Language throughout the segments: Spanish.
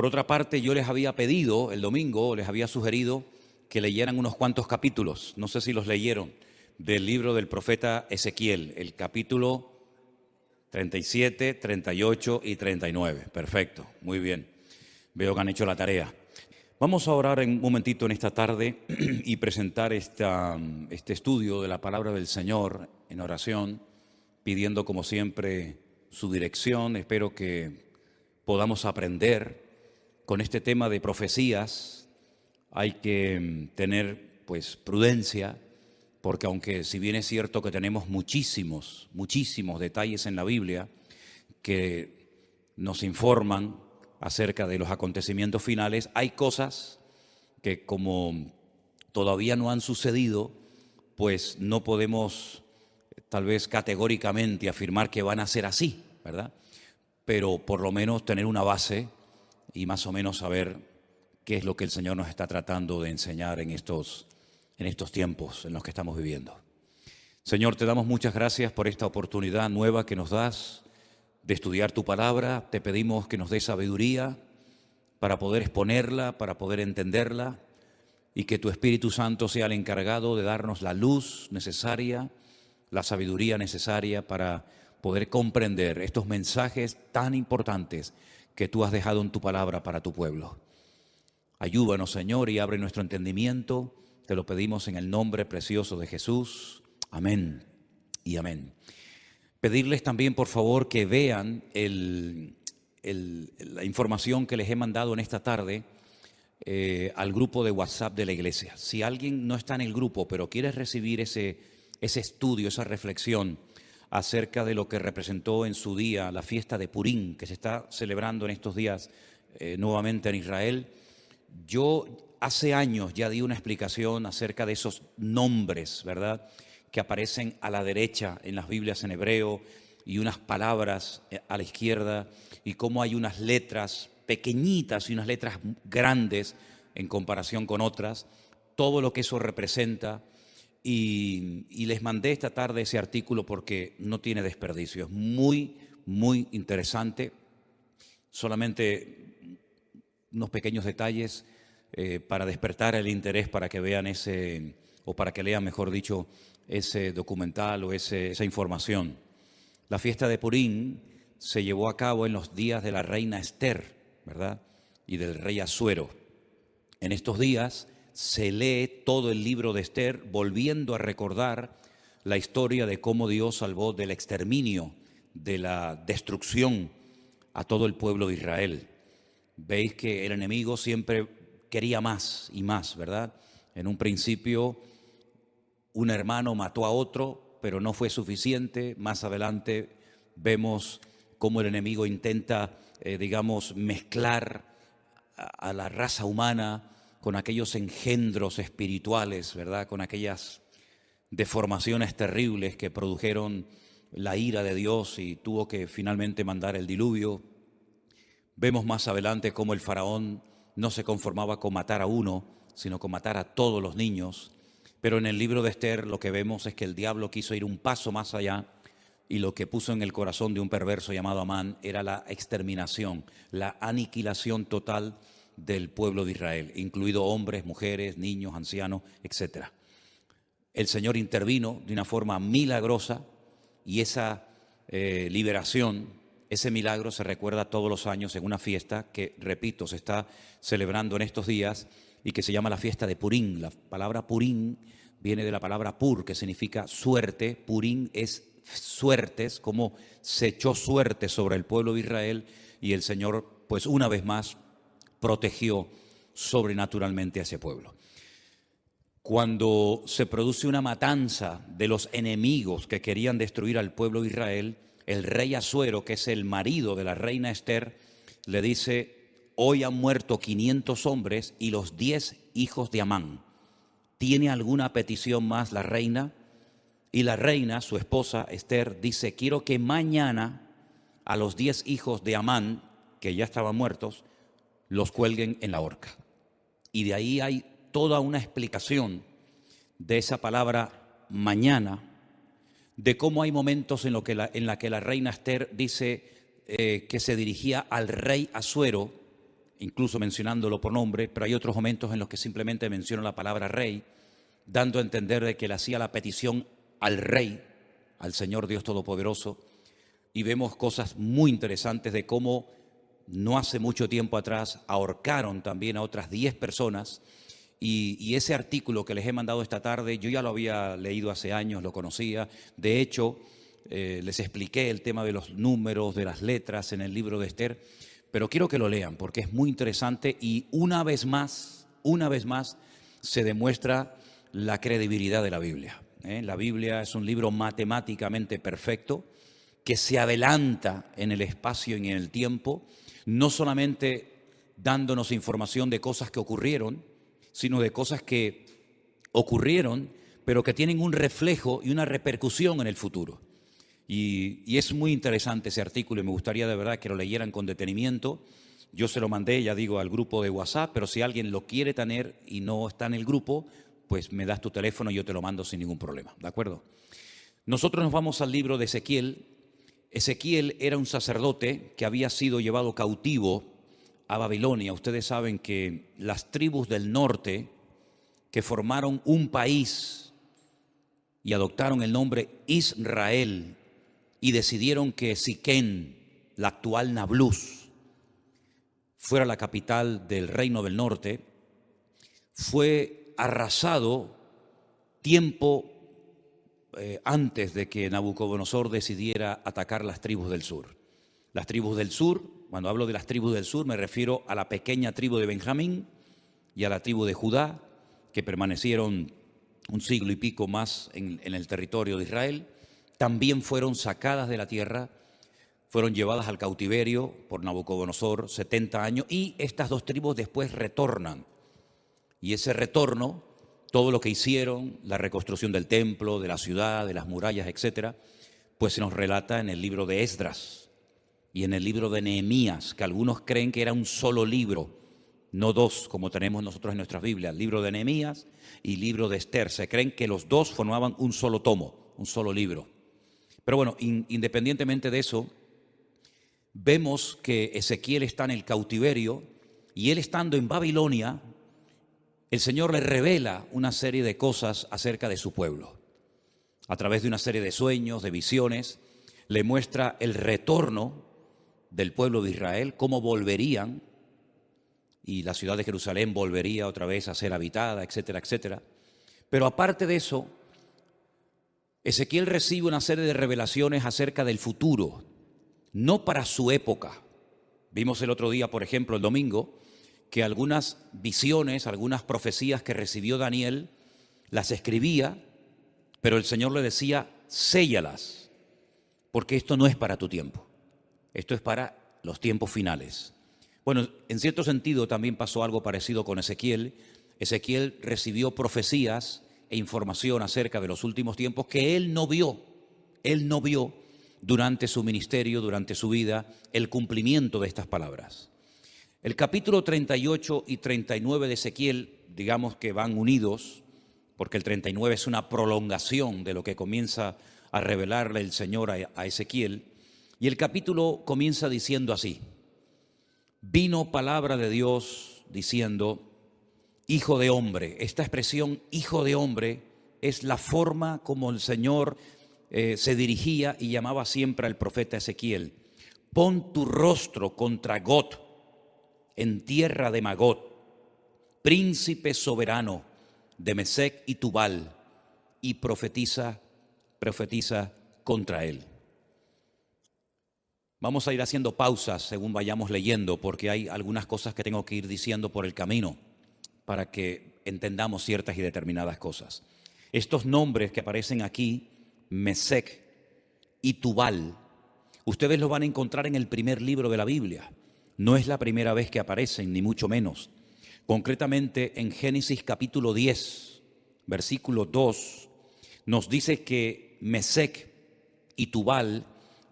Por otra parte, yo les había pedido el domingo, les había sugerido que leyeran unos cuantos capítulos, no sé si los leyeron, del libro del profeta Ezequiel, el capítulo 37, 38 y 39. Perfecto, muy bien. Veo que han hecho la tarea. Vamos a orar un momentito en esta tarde y presentar este estudio de la palabra del Señor en oración, pidiendo como siempre su dirección. Espero que podamos aprender con este tema de profecías. Hay que tener pues prudencia, porque aunque si bien es cierto que tenemos muchísimos detalles en la Biblia que nos informan acerca de los acontecimientos finales, hay cosas que como todavía no han sucedido, pues no podemos tal vez categóricamente afirmar que van a ser así, ¿verdad? Pero por lo menos tener una base y más o menos saber qué es lo que el Señor nos está tratando de enseñar en estos tiempos en los que estamos viviendo. Señor, te damos muchas gracias por esta oportunidad nueva que nos das de estudiar tu palabra. Te pedimos que nos des sabiduría para poder exponerla, para poder entenderla, y que tu Espíritu Santo sea el encargado de darnos la luz necesaria, la sabiduría necesaria para poder comprender estos mensajes tan importantes que tú has dejado en tu palabra para tu pueblo. Ayúdanos, Señor, y abre nuestro entendimiento. Te lo pedimos en el nombre precioso de Jesús. Amén y amén. Pedirles también, por favor, que vean la información que les he mandado en esta tarde al grupo de WhatsApp de la iglesia. Si alguien no está en el grupo, pero quiere recibir ese estudio, esa reflexión acerca de lo que representó en su día la fiesta de Purim, que se está celebrando en estos días nuevamente en Israel. Yo hace años ya di una explicación acerca de esos nombres, ¿verdad?, que aparecen a la derecha en las Biblias en hebreo y unas palabras a la izquierda, y cómo hay unas letras pequeñitas y unas letras grandes en comparación con otras, todo lo que eso representa. Y les mandé esta tarde ese artículo porque no tiene desperdicio, es muy, muy interesante. Solamente unos pequeños detalles para despertar el interés, para que vean o para que lean, mejor dicho, ese documental o esa información. La fiesta de Purim se llevó a cabo en los días de la reina Esther, ¿verdad?, y del rey Asuero. En estos días se lee todo el libro de Esther, volviendo a recordar la historia de cómo Dios salvó del exterminio, de la destrucción a todo el pueblo de Israel. Veis que el enemigo siempre quería más y más, ¿verdad? En un principio un hermano mató a otro, pero no fue suficiente. Más adelante vemos cómo el enemigo intenta, mezclar a la raza humana con aquellos engendros espirituales, ¿verdad?, con aquellas deformaciones terribles que produjeron la ira de Dios y tuvo que finalmente mandar el diluvio. Vemos más adelante cómo el faraón no se conformaba con matar a uno, sino con matar a todos los niños. Pero en el libro de Esther lo que vemos es que el diablo quiso ir un paso más allá, y lo que puso en el corazón de un perverso llamado Amán era la exterminación, la aniquilación total del pueblo de Israel, incluido hombres, mujeres, niños, ancianos, etc. El Señor intervino de una forma milagrosa, y esa liberación, ese milagro se recuerda todos los años en una fiesta que, repito, se está celebrando en estos días y que se llama la fiesta de Purim. La palabra Purim viene de la palabra pur, que significa suerte. Purim es suertes, como se echó suerte sobre el pueblo de Israel, y el Señor, pues una vez más, protegió sobrenaturalmente a ese pueblo. Cuando se produce una matanza de los enemigos que querían destruir al pueblo de Israel, el rey Asuero, que es el marido de la reina Esther, le dice: hoy han muerto 500 hombres y los 10 hijos de Amán. ¿Tiene alguna petición más la reina? Y la reina, su esposa Esther, dice: quiero que mañana a los 10 hijos de Amán, que ya estaban muertos, los cuelguen en la horca. Y de ahí hay toda una explicación de esa palabra mañana, de cómo hay momentos en la que la reina Esther dice que se dirigía al rey Asuero, incluso mencionándolo por nombre, pero hay otros momentos en los que simplemente menciona la palabra rey, dando a entender de que le hacía la petición al rey, al Señor Dios Todopoderoso, y vemos cosas muy interesantes de cómo no hace mucho tiempo atrás ahorcaron también a otras 10 personas, y ese artículo que les he mandado esta tarde, yo ya lo había leído hace años, lo conocía, de hecho, les expliqué el tema de los números, de las letras en el libro de Esther, pero quiero que lo lean porque es muy interesante y una vez más, se demuestra la credibilidad de la Biblia. La Biblia es un libro matemáticamente perfecto que se adelanta en el espacio y en el tiempo, no solamente dándonos información de cosas que ocurrieron, sino de cosas que ocurrieron, pero que tienen un reflejo y una repercusión en el futuro. Y es muy interesante ese artículo y me gustaría de verdad que lo leyeran con detenimiento. Yo se lo mandé, ya digo, al grupo de WhatsApp, pero si alguien lo quiere tener y no está en el grupo, pues me das tu teléfono y yo te lo mando sin ningún problema, ¿de acuerdo? Nosotros nos vamos al libro de Ezequiel. Ezequiel era un sacerdote que había sido llevado cautivo a Babilonia. Ustedes saben que las tribus del norte que formaron un país y adoptaron el nombre Israel y decidieron que Siquén, la actual Nablus, fuera la capital del reino del norte, fue arrasado tiempo antes de que Nabucodonosor decidiera atacar las tribus del sur. Las tribus del sur, cuando hablo de las tribus del sur, me refiero a la pequeña tribu de Benjamín y a la tribu de Judá, que permanecieron un siglo y pico más en el territorio de Israel. También fueron sacadas de la tierra, fueron llevadas al cautiverio por Nabucodonosor 70 años y estas dos tribus después retornan. Y ese retorno, todo lo que hicieron, la reconstrucción del templo, de la ciudad, de las murallas, etcétera, pues se nos relata en el libro de Esdras y en el libro de Nehemías, que algunos creen que era un solo libro, no dos, como tenemos nosotros en nuestras Biblias, el libro de Nehemías y el libro de Esther. Se creen que los dos formaban un solo tomo, un solo libro. Pero bueno, independientemente de eso, vemos que Ezequiel está en el cautiverio y él estando en Babilonia, el Señor le revela una serie de cosas acerca de su pueblo. A través de una serie de sueños, de visiones, le muestra el retorno del pueblo de Israel, cómo volverían, y la ciudad de Jerusalén volvería otra vez a ser habitada, etcétera, etcétera. Pero aparte de eso, Ezequiel recibe una serie de revelaciones acerca del futuro, no para su época. Vimos el otro día, por ejemplo, el domingo, que algunas visiones, algunas profecías que recibió Daniel, las escribía, pero el Señor le decía, séllalas, porque esto no es para tu tiempo, esto es para los tiempos finales. Bueno, en cierto sentido también pasó algo parecido con Ezequiel. Ezequiel recibió profecías e información acerca de los últimos tiempos que él no vio durante su ministerio, durante su vida, el cumplimiento de estas palabras. El capítulo 38 y 39 de Ezequiel, digamos que van unidos, porque el 39 es una prolongación de lo que comienza a revelarle el Señor a Ezequiel. Y el capítulo comienza diciendo así: vino palabra de Dios diciendo, hijo de hombre. Esta expresión, hijo de hombre, es la forma como el Señor se dirigía y llamaba siempre al profeta Ezequiel. Pon tu rostro contra Gog, en tierra de Magog, príncipe soberano de Mesec y Tubal, y profetiza contra él. Vamos a ir haciendo pausas según vayamos leyendo, porque hay algunas cosas que tengo que ir diciendo por el camino para que entendamos ciertas y determinadas cosas. Estos nombres que aparecen aquí, Mesec y Tubal, ustedes los van a encontrar en el primer libro de la Biblia. No es la primera vez que aparecen, ni mucho menos. Concretamente en Génesis capítulo 10, versículo 2, nos dice que Mesec y Tubal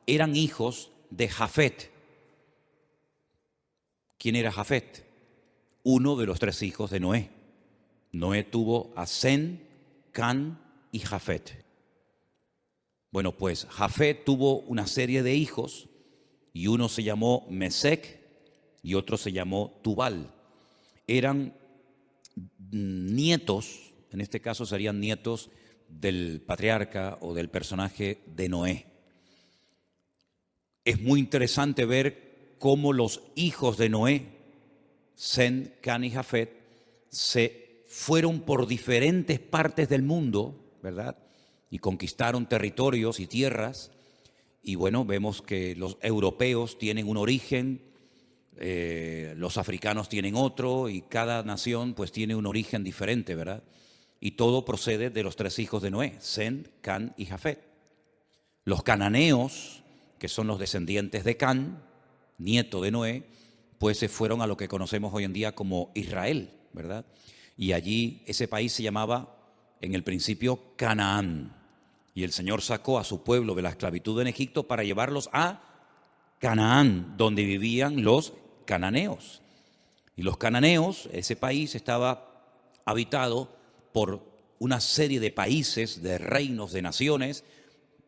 eran hijos de Jafet. ¿Quién era Jafet? Uno de los tres hijos de Noé. Noé tuvo a Sem, Can y Jafet. Bueno, pues Jafet tuvo una serie de hijos y uno se llamó Mesec y otro se llamó Tubal. Eran nietos, en este caso serían nietos del patriarca o del personaje de Noé. Es muy interesante ver cómo los hijos de Noé, Sem, Can y Jafet, se fueron por diferentes partes del mundo, ¿verdad? Y conquistaron territorios y tierras. Y bueno, vemos que los europeos tienen un origen, los africanos tienen otro, y cada nación pues tiene un origen diferente, ¿verdad? Y todo procede de los tres hijos de Noé, Sem, Can y Jafet. Los cananeos, que son los descendientes de Can, nieto de Noé, pues se fueron a lo que conocemos hoy en día como Israel, ¿verdad? Y allí ese país se llamaba en el principio Canaán. Y el Señor sacó a su pueblo de la esclavitud en Egipto para llevarlos a Canaán, donde vivían los cananeos. Y los cananeos, ese país estaba habitado por una serie de países, de reinos, de naciones.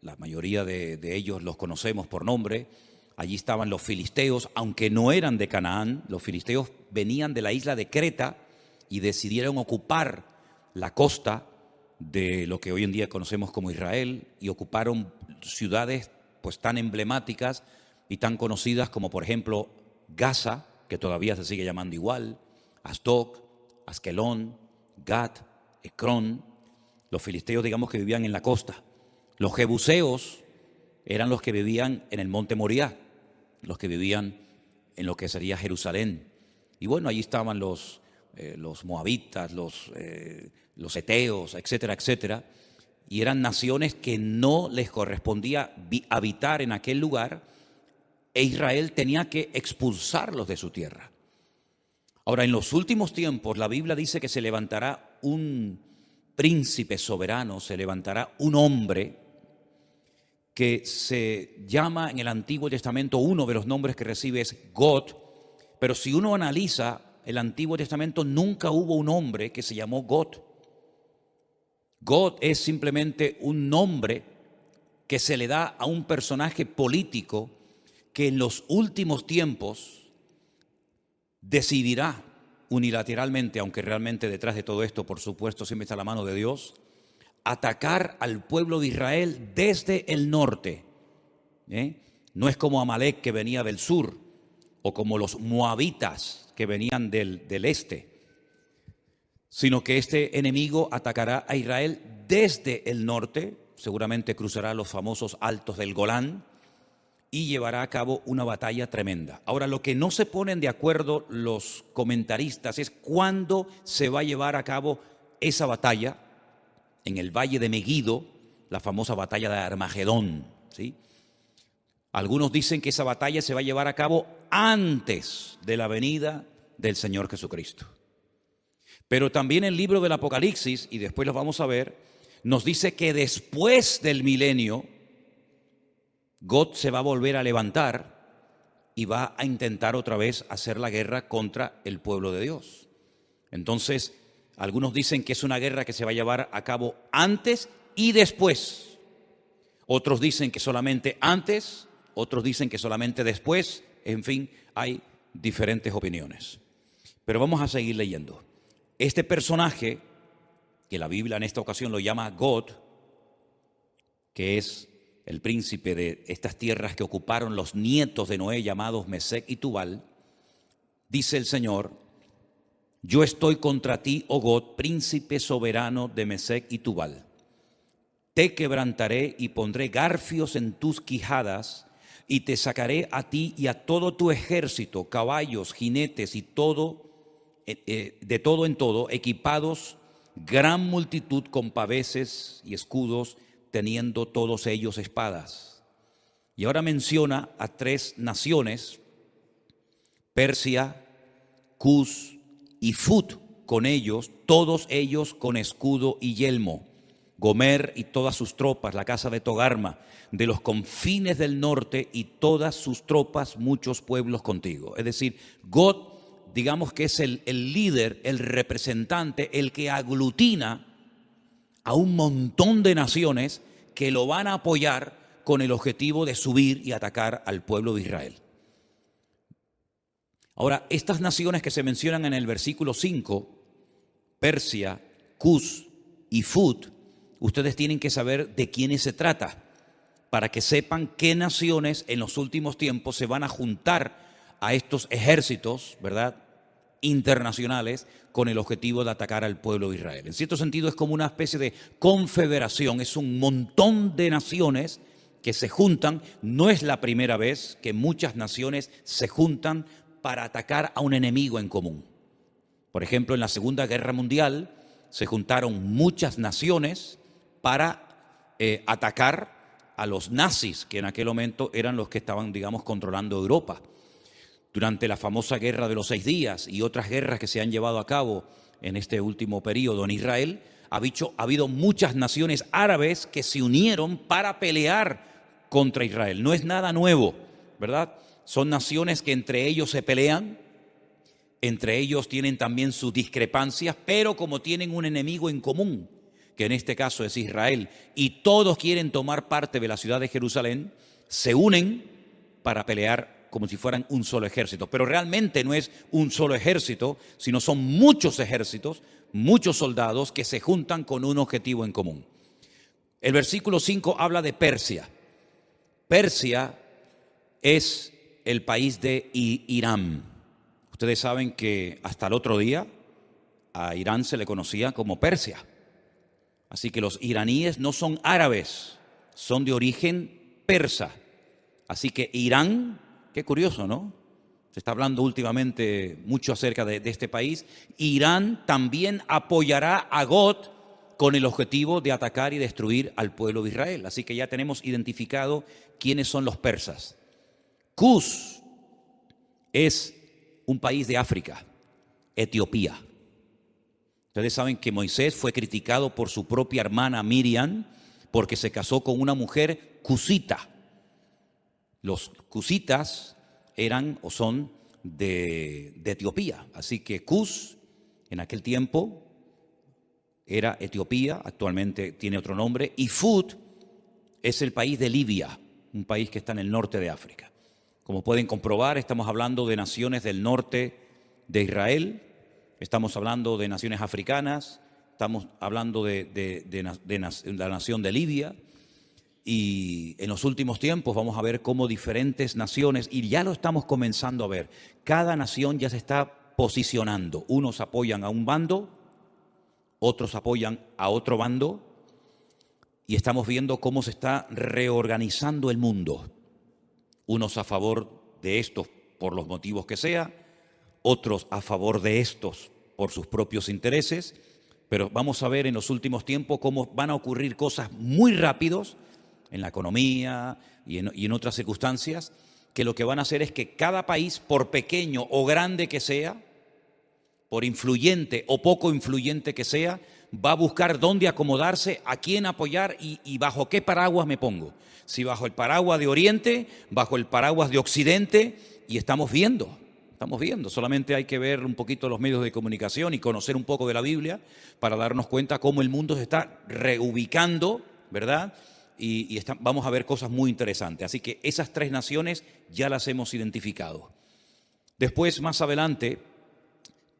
La mayoría de ellos los conocemos por nombre. Allí estaban los filisteos, aunque no eran de Canaán. Los filisteos venían de la isla de Creta y decidieron ocupar la costa de lo que hoy en día conocemos como Israel, y ocuparon ciudades pues tan emblemáticas y tan conocidas como por ejemplo Gaza, que todavía se sigue llamando igual, Asdod, Askelón, Gat, Ecrón. Los filisteos, digamos, que vivían en la costa. Los jebuseos eran los que vivían en el monte Moriah, los que vivían en lo que sería Jerusalén. Y bueno, allí estaban los moabitas, los eteos, etcétera, etcétera. Y eran naciones que no les correspondía habitar en aquel lugar, e Israel tenía que expulsarlos de su tierra. Ahora, en los últimos tiempos, la Biblia dice que se levantará un príncipe soberano, se levantará un hombre que se llama en el Antiguo Testamento, uno de los nombres que recibe es God, pero si uno analiza el Antiguo Testamento, nunca hubo un hombre que se llamó God. God es simplemente un nombre que se le da a un personaje político que en los últimos tiempos decidirá unilateralmente, aunque realmente detrás de todo esto, por supuesto, siempre está la mano de Dios, atacar al pueblo de Israel desde el norte. No es como Amalek, que venía del sur, o como los moabitas, que venían del este, sino que este enemigo atacará a Israel desde el norte, seguramente cruzará los famosos altos del Golán y llevará a cabo una batalla tremenda. Ahora, lo que no se ponen de acuerdo los comentaristas es cuándo se va a llevar a cabo esa batalla en el valle de Meguido, la famosa batalla de Armagedón, ¿sí? Algunos dicen que esa batalla se va a llevar a cabo antes de la venida del Señor Jesucristo. Pero también el libro del Apocalipsis, y después lo vamos a ver, nos dice que después del milenio, God se va a volver a levantar y va a intentar otra vez hacer la guerra contra el pueblo de Dios. Entonces, algunos dicen que es una guerra que se va a llevar a cabo antes y después. Otros dicen que solamente antes, otros dicen que solamente después. En fin, hay diferentes opiniones. Pero vamos a seguir leyendo. Este personaje, que la Biblia en esta ocasión lo llama God, que es el príncipe de estas tierras que ocuparon los nietos de Noé, llamados Mesec y Tubal, dice el Señor: yo estoy contra ti, oh God, príncipe soberano de Mesec y Tubal. Te quebrantaré y pondré garfios en tus quijadas, y te sacaré a ti y a todo tu ejército, caballos, jinetes y todo, de todo en todo, equipados, gran multitud con paveses y escudos, teniendo todos ellos espadas. Y ahora menciona a tres naciones: Persia, Cus y Fut, con ellos, todos ellos con escudo y yelmo. Gomer y todas sus tropas, la casa de Togarma, de los confines del norte y todas sus tropas, muchos pueblos contigo. Es decir, God, digamos que es el líder, el representante, el que aglutina a un montón de naciones que lo van a apoyar con el objetivo de subir y atacar al pueblo de Israel. Ahora, estas naciones que se mencionan en el versículo 5, Persia, Cus y Fut, ustedes tienen que saber de quiénes se trata, para que sepan qué naciones en los últimos tiempos se van a juntar a estos ejércitos, ¿verdad?, internacionales, con el objetivo de atacar al pueblo de Israel. En cierto sentido es como una especie de confederación, es un montón de naciones que se juntan. No es la primera vez que muchas naciones se juntan para atacar a un enemigo en común. Por ejemplo, en la Segunda Guerra Mundial se juntaron muchas naciones para atacar a los nazis, que en aquel momento eran los que estaban, digamos, controlando Europa. Durante la famosa Guerra de los 6 días y otras guerras que se han llevado a cabo en este último periodo en Israel, ha habido muchas naciones árabes que se unieron para pelear contra Israel. No es nada nuevo, ¿verdad? Son naciones que entre ellos se pelean, entre ellos tienen también sus discrepancias, pero como tienen un enemigo en común, que en este caso es Israel, y todos quieren tomar parte de la ciudad de Jerusalén, se unen para pelear como si fueran un solo ejército. Pero realmente no es un solo ejército, sino son muchos ejércitos, muchos soldados que se juntan con un objetivo en común. El versículo 5 habla de Persia. Persia es el país de Irán. Ustedes saben que hasta el otro día a Irán se le conocía como Persia. Así que los iraníes no son árabes, son de origen persa. Así que Irán, qué curioso, ¿no? Se está hablando últimamente mucho acerca de este país. Irán también apoyará a Gog con el objetivo de atacar y destruir al pueblo de Israel. Así que ya tenemos identificado quiénes son los persas. Cus es un país de África, Etiopía. Ustedes saben que Moisés fue criticado por su propia hermana Miriam porque se casó con una mujer cusita. Los cusitas eran o son de Etiopía. Así que Cus en aquel tiempo era Etiopía, actualmente tiene otro nombre, y Fut es el país de Libia, un país que está en el norte de África. Como pueden comprobar, estamos hablando de naciones del norte de Israel, estamos hablando de naciones africanas, estamos hablando de la nación de Libia, y en los últimos tiempos vamos a ver cómo diferentes naciones, y ya lo estamos comenzando a ver, cada nación ya se está posicionando. Unos apoyan a un bando, otros apoyan a otro bando, y estamos viendo cómo se está reorganizando el mundo. Unos a favor de estos por los motivos que sea, otros a favor de estos por sus propios intereses, pero vamos a ver en los últimos tiempos cómo van a ocurrir cosas muy rápidos en la economía y en otras circunstancias, que lo que van a hacer es que cada país, por pequeño o grande que sea, por influyente o poco influyente que sea, va a buscar dónde acomodarse, a quién apoyar y bajo qué paraguas me pongo. Si bajo el paraguas de Oriente, bajo el paraguas de Occidente, y estamos viendo. Solamente hay que ver un poquito los medios de comunicación y conocer un poco de la Biblia para darnos cuenta cómo el mundo se está reubicando, ¿verdad? Y vamos a ver cosas muy interesantes. Así que esas tres naciones ya las hemos identificado. Después, más adelante,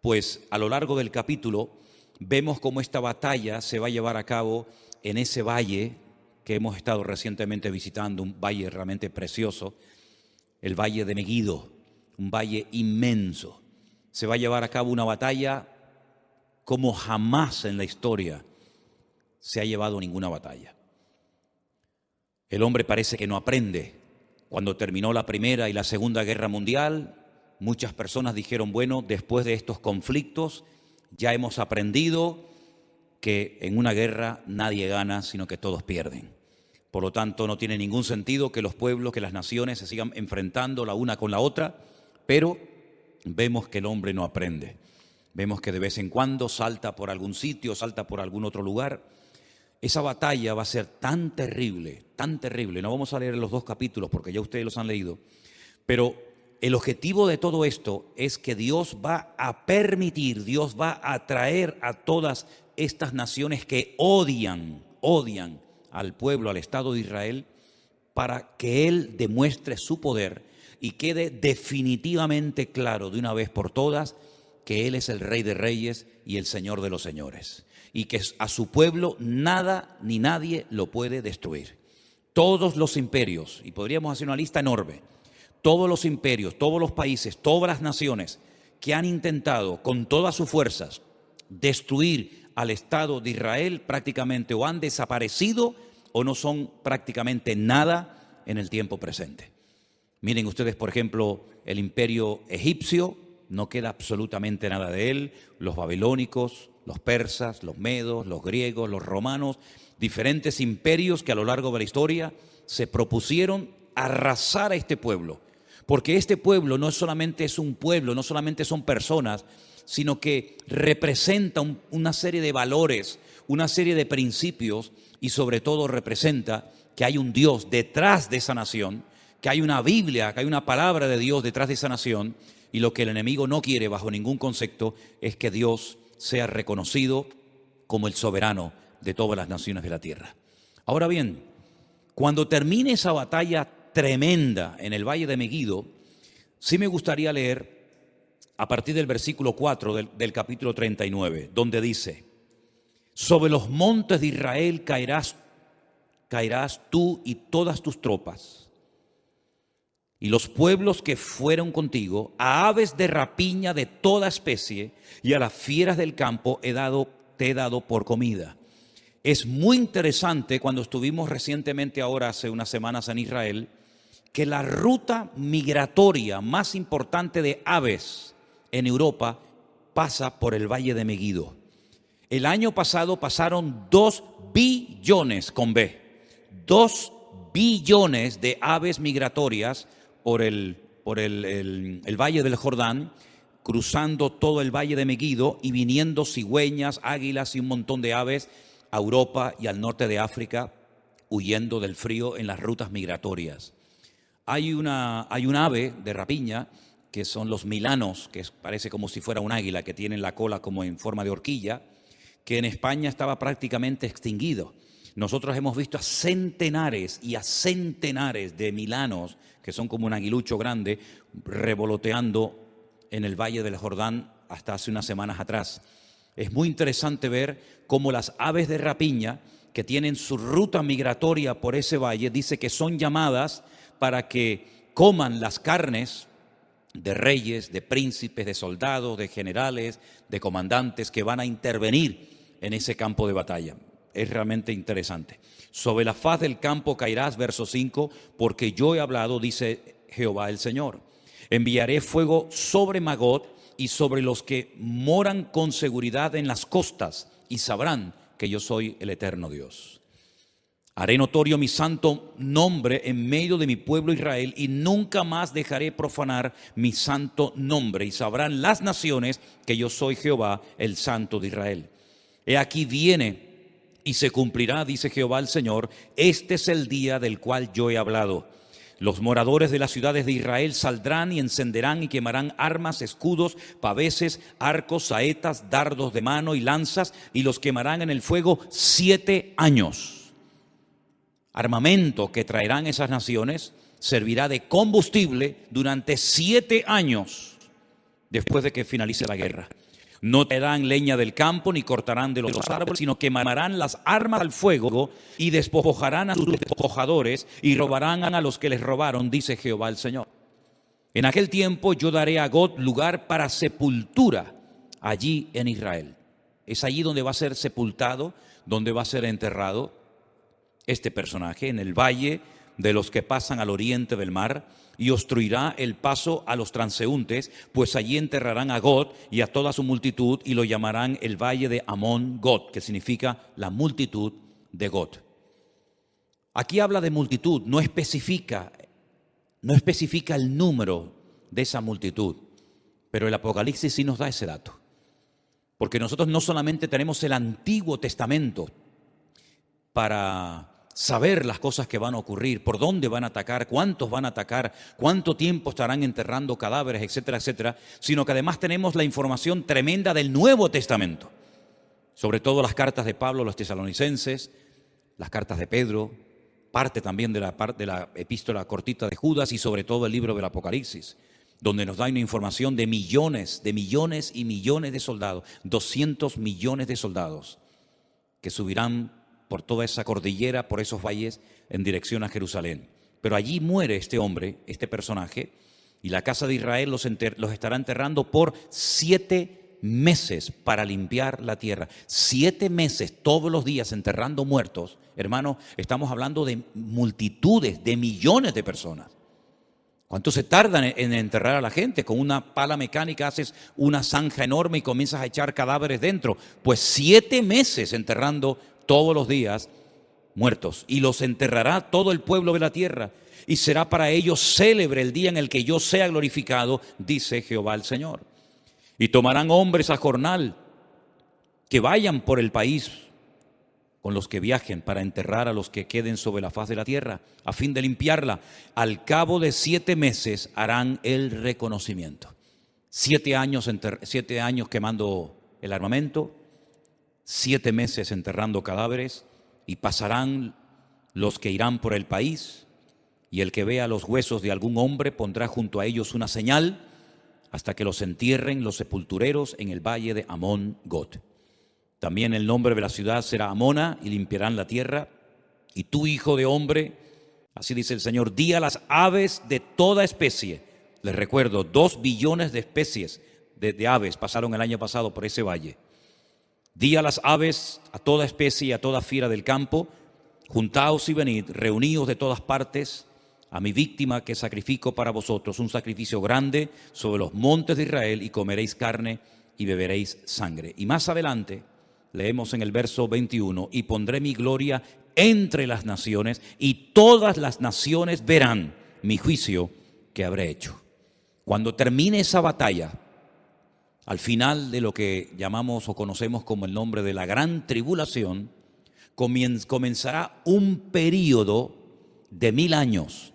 pues a lo largo del capítulo, vemos cómo esta batalla se va a llevar a cabo en ese valle que hemos estado recientemente visitando, un valle realmente precioso, el valle de Megiddo, un valle inmenso. Se va a llevar a cabo una batalla como jamás en la historia se ha llevado ninguna batalla. El hombre parece que no aprende. Cuando terminó la Primera y la Segunda Guerra Mundial, muchas personas dijeron, bueno, después de estos conflictos ya hemos aprendido que en una guerra nadie gana, sino que todos pierden. Por lo tanto, no tiene ningún sentido que los pueblos, que las naciones se sigan enfrentando la una con la otra, pero vemos que el hombre no aprende. Vemos que de vez en cuando salta por algún sitio, salta por algún otro lugar. Esa batalla va a ser tan terrible, tan terrible. No vamos a leer los 2 capítulos porque ya ustedes los han leído, pero el objetivo de todo esto es que Dios va a permitir, Dios va a atraer a todas estas naciones que odian al pueblo, al Estado de Israel, para que Él demuestre su poder y quede definitivamente claro de una vez por todas que Él es el Rey de Reyes y el Señor de los Señores, y que a su pueblo nada ni nadie lo puede destruir. Todos los imperios, y podríamos hacer una lista enorme, todos los imperios, todos los países, todas las naciones que han intentado con todas sus fuerzas destruir al Estado de Israel prácticamente o han desaparecido o no son prácticamente nada en el tiempo presente. Miren ustedes, por ejemplo, el imperio egipcio, no queda absolutamente nada de él, los babilónicos, los persas, los medos, los griegos, los romanos, diferentes imperios que a lo largo de la historia se propusieron arrasar a este pueblo, porque este pueblo no solamente es un pueblo, no solamente son personas, sino que representa una serie de valores, una serie de principios y sobre todo representa que hay un Dios detrás de esa nación, que hay una Biblia, que hay una palabra de Dios detrás de esa nación, y lo que el enemigo no quiere bajo ningún concepto es que Dios sea reconocido como el soberano de todas las naciones de la tierra. Ahora bien, cuando termine esa batalla tremenda en el Valle de Meguido, sí me gustaría leer a partir del versículo 4 del capítulo 39, donde dice: sobre los montes de Israel caerás tú y todas tus tropas, y los pueblos que fueron contigo, a aves de rapiña de toda especie y a las fieras del campo te he dado por comida. Es muy interesante, cuando estuvimos recientemente ahora hace unas semanas en Israel, que la ruta migratoria más importante de aves en Europa pasa por el Valle de Meguido. El año pasado pasaron 2 billones con B, 2 billones de aves migratorias por el Valle del Jordán, cruzando todo el Valle de Meguido y viniendo cigüeñas, águilas y un montón de aves a Europa y al norte de África, huyendo del frío en las rutas migratorias. Hay un ave de rapiña que son los milanos, que parece como si fuera un águila, que tienen la cola como en forma de horquilla, que en España estaba prácticamente extinguido. Nosotros hemos visto a centenares y a centenares de milanos, que son como un aguilucho grande, revoloteando en el Valle del Jordán hasta hace unas semanas atrás. Es muy interesante ver cómo las aves de rapiña, que tienen su ruta migratoria por ese valle, dice que son llamadas para que coman las carnes de reyes, de príncipes, de soldados, de generales, de comandantes que van a intervenir en ese campo de batalla. Es realmente interesante. Sobre la faz del campo caerás, verso 5, porque yo he hablado, dice Jehová el Señor. Enviaré fuego sobre Magog y sobre los que moran con seguridad en las costas, y sabrán que yo soy el eterno Dios. Haré notorio mi santo nombre en medio de mi pueblo Israel, y nunca más dejaré profanar mi santo nombre, y sabrán las naciones que yo soy Jehová, el Santo de Israel. He aquí viene y se cumplirá, dice Jehová el Señor, este es el día del cual yo he hablado. Los moradores de las ciudades de Israel saldrán y encenderán y quemarán armas, escudos, paveses, arcos, saetas, dardos de mano y lanzas, y los quemarán en el fuego 7 años. Armamento que traerán esas naciones servirá de combustible durante 7 años después de que finalice la guerra. No traerán leña del campo ni cortarán de los árboles, sino quemarán las armas al fuego y despojarán a sus despojadores y robarán a los que les robaron, dice Jehová el Señor. En aquel tiempo yo daré a Gog lugar para sepultura allí en Israel. Es allí donde va a ser sepultado, donde va a ser enterrado este personaje, en el valle de los que pasan al oriente del mar, y obstruirá el paso a los transeúntes, pues allí enterrarán a Gog y a toda su multitud, y lo llamarán el valle de Amón Gog, que significa la multitud de Gog. Aquí habla de multitud, no especifica el número de esa multitud, pero el Apocalipsis sí nos da ese dato, porque nosotros no solamente tenemos el Antiguo Testamento para saber las cosas que van a ocurrir, por dónde van a atacar, cuántos van a atacar, cuánto tiempo estarán enterrando cadáveres, etcétera, etcétera, sino que además tenemos la información tremenda del Nuevo Testamento, sobre todo las cartas de Pablo a los tesalonicenses, las cartas de Pedro, parte también de la epístola cortita de Judas y sobre todo el libro del Apocalipsis, donde nos da una información de millones y millones de soldados, 200 millones de soldados que subirán por toda esa cordillera, por esos valles, en dirección a Jerusalén. Pero allí muere este hombre, este personaje, y la casa de Israel los estará enterrando por 7 meses para limpiar la tierra. 7 meses todos los días enterrando muertos. Hermano, estamos hablando de multitudes, de millones de personas. ¿Cuánto se tarda en enterrar a la gente? Con una pala mecánica haces una zanja enorme y comienzas a echar cadáveres dentro. Pues 7 meses enterrando todos los días muertos. Y los enterrará todo el pueblo de la tierra. Y será para ellos célebre el día en el que yo sea glorificado, dice Jehová el Señor. Y tomarán hombres a jornal que vayan por el país con los que viajen para enterrar a los que queden sobre la faz de la tierra, a fin de limpiarla. Al cabo de 7 meses harán el reconocimiento. 7 años quemando el armamento, 7 meses enterrando cadáveres, y pasarán los que irán por el país, y el que vea los huesos de algún hombre pondrá junto a ellos una señal, hasta que los entierren los sepultureros en el valle de Amón-Got. También el nombre de la ciudad será Amona, y limpiarán la tierra. Y tú, hijo de hombre, así dice el Señor, di a las aves de toda especie. Les recuerdo, 2 billones de especies de aves pasaron el año pasado por ese valle. Di a las aves, a toda especie y a toda fiera del campo, juntaos y venid, reuníos de todas partes, a mi víctima que sacrifico para vosotros, un sacrificio grande sobre los montes de Israel, y comeréis carne y beberéis sangre. Y más adelante leemos en el verso 21, y pondré mi gloria entre las naciones, y todas las naciones verán mi juicio que habré hecho. Cuando termine esa batalla, al final de lo que llamamos o conocemos como el nombre de la gran tribulación, comenzará un período de 1000 años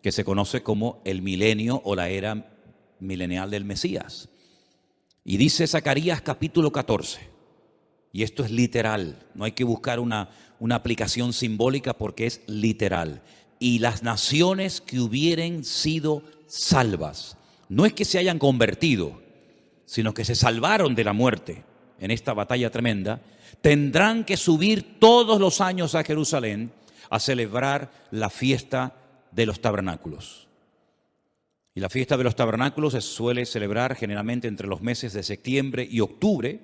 que se conoce como el milenio o la era milenial del Mesías. Y dice Zacarías capítulo 14, y esto es literal, no hay que buscar una aplicación simbólica porque es literal. Y las naciones que hubieren sido salvas, no es que se hayan convertido, sino que se salvaron de la muerte en esta batalla tremenda, tendrán que subir todos los años a Jerusalén a celebrar la fiesta de los tabernáculos. Y la fiesta de los tabernáculos se suele celebrar generalmente entre los meses de septiembre y octubre.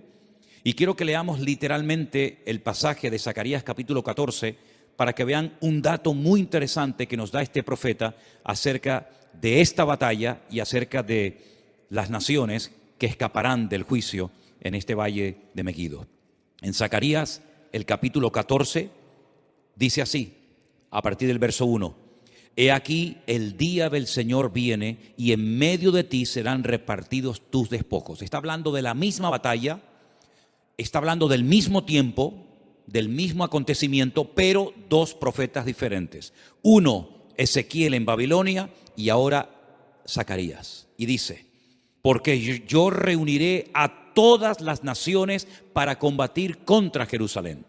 Y quiero que leamos literalmente el pasaje de Zacarías capítulo 14 para que vean un dato muy interesante que nos da este profeta acerca de esta batalla y acerca de las naciones que escaparán del juicio en este valle de Megiddo. En Zacarías, el capítulo 14, dice así, a partir del verso 1, he aquí el día del Señor viene, y en medio de ti serán repartidos tus despojos. Está hablando de la misma batalla, está hablando del mismo tiempo, del mismo acontecimiento, pero 2 profetas diferentes. Uno, Ezequiel en Babilonia, y ahora Zacarías. Y dice, porque yo reuniré a todas las naciones para combatir contra Jerusalén.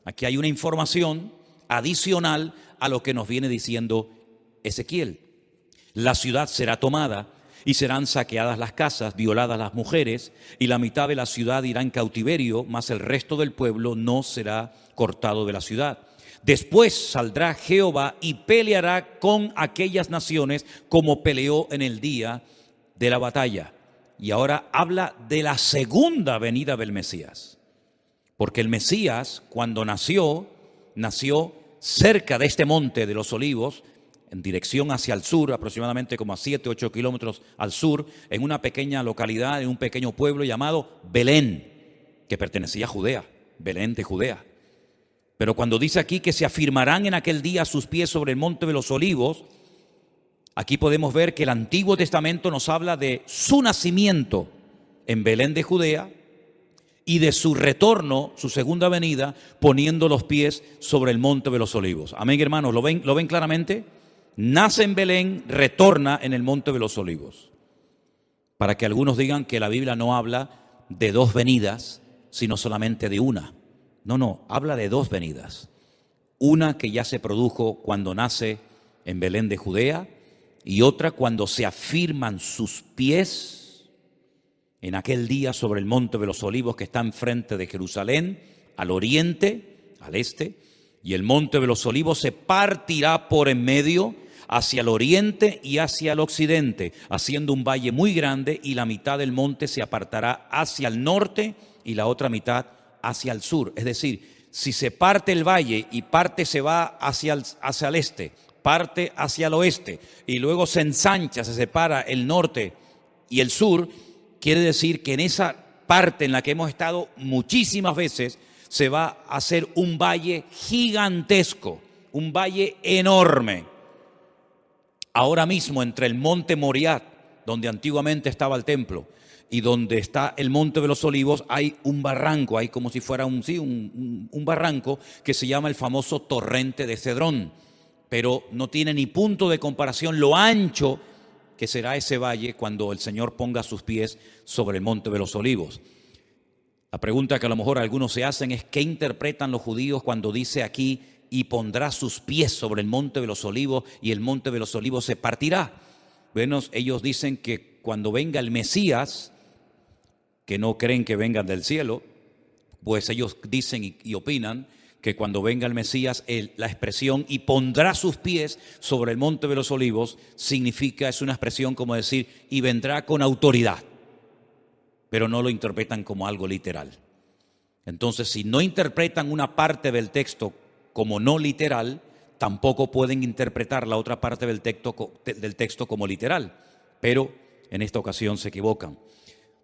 Aquí hay una información adicional a lo que nos viene diciendo Ezequiel. La ciudad será tomada y serán saqueadas las casas, violadas las mujeres, y la mitad de la ciudad irá en cautiverio, mas el resto del pueblo no será cortado de la ciudad. Después saldrá Jehová y peleará con aquellas naciones como peleó en el día de la batalla. Y ahora habla de la segunda venida del Mesías. Porque el Mesías, cuando nació cerca de este monte de los Olivos, en dirección hacia el sur, aproximadamente como a 7 o 8 kilómetros al sur, en una pequeña localidad, en un pequeño pueblo llamado Belén, que pertenecía a Judea, Belén de Judea. Pero cuando dice aquí que se afirmarán en aquel día sus pies sobre el monte de los Olivos, aquí podemos ver que el Antiguo Testamento nos habla de su nacimiento en Belén de Judea y de su retorno, su segunda venida, poniendo los pies sobre el monte de los Olivos. Amén, hermanos, ¿lo ven claramente? Nace en Belén, retorna en el monte de los Olivos. Para que algunos digan que la Biblia no habla de 2 venidas, sino solamente de una. No, habla de 2 venidas. Una que ya se produjo cuando nace en Belén de Judea, y otra cuando se afirman sus pies en aquel día sobre el monte de los olivos que está enfrente de Jerusalén, al oriente, al este, y el monte de los olivos se partirá por en medio hacia el oriente y hacia el occidente, haciendo un valle muy grande, y la mitad del monte se apartará hacia el norte y la otra mitad hacia el sur. Es decir, si se parte el valle y parte se va hacia el este, parte hacia el oeste y luego se ensancha, se separa el norte y el sur, quiere decir que en esa parte en la que hemos estado muchísimas veces se va a hacer un valle gigantesco, un valle enorme. Ahora mismo entre el monte Moriah, donde antiguamente estaba el templo, y donde está el monte de los olivos, hay un barranco, hay como si fuera un barranco que se llama el famoso torrente de Cedrón, pero no tiene ni punto de comparación lo ancho que será ese valle cuando el Señor ponga sus pies sobre el monte de los olivos. La pregunta que a lo mejor algunos se hacen es: ¿qué interpretan los judíos cuando dice aquí y pondrá sus pies sobre el monte de los olivos y el monte de los olivos se partirá? Bueno, ellos dicen que cuando venga el Mesías, que no creen que vengan del cielo, pues ellos dicen y opinan que cuando venga el Mesías, la expresión "y pondrá sus pies sobre el monte de los olivos" significa, es una expresión como decir "y vendrá con autoridad", pero no lo interpretan como algo literal. Entonces, si no interpretan una parte del texto como no literal, tampoco pueden interpretar la otra parte del texto como literal, pero en esta ocasión se equivocan.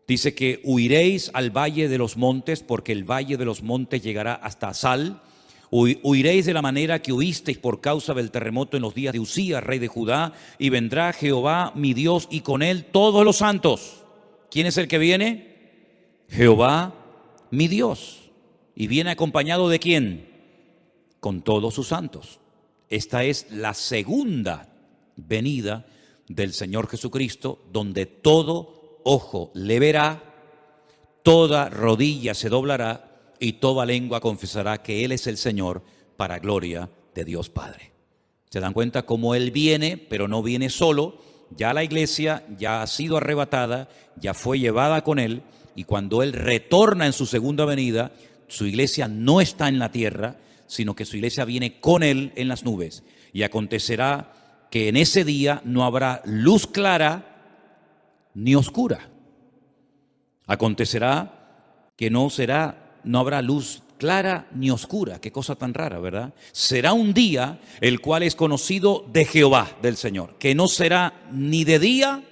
Dice que huiréis al valle de los montes, porque el valle de los montes llegará hasta Asal. Huiréis de la manera que huisteis por causa del terremoto en los días de Usías, rey de Judá, y vendrá Jehová mi Dios y con él todos los santos. ¿Quién es el que viene? Jehová mi Dios. ¿Y viene acompañado de quién? Con todos sus santos. Esta es la segunda venida del Señor Jesucristo, donde todo ojo le verá, toda rodilla se doblará y toda lengua confesará que Él es el Señor, para gloria de Dios Padre. ¿Se dan cuenta cómo Él viene, pero no viene solo? Ya la iglesia ya ha sido arrebatada, ya fue llevada con Él, y cuando Él retorna en su segunda venida, su iglesia no está en la tierra, sino que su iglesia viene con Él en las nubes. Y acontecerá que en ese día no habrá luz clara ni oscura. Acontecerá que no habrá luz clara ni oscura. Qué cosa tan rara, ¿verdad? Será un día el cual es conocido de Jehová, del Señor, que no será ni de día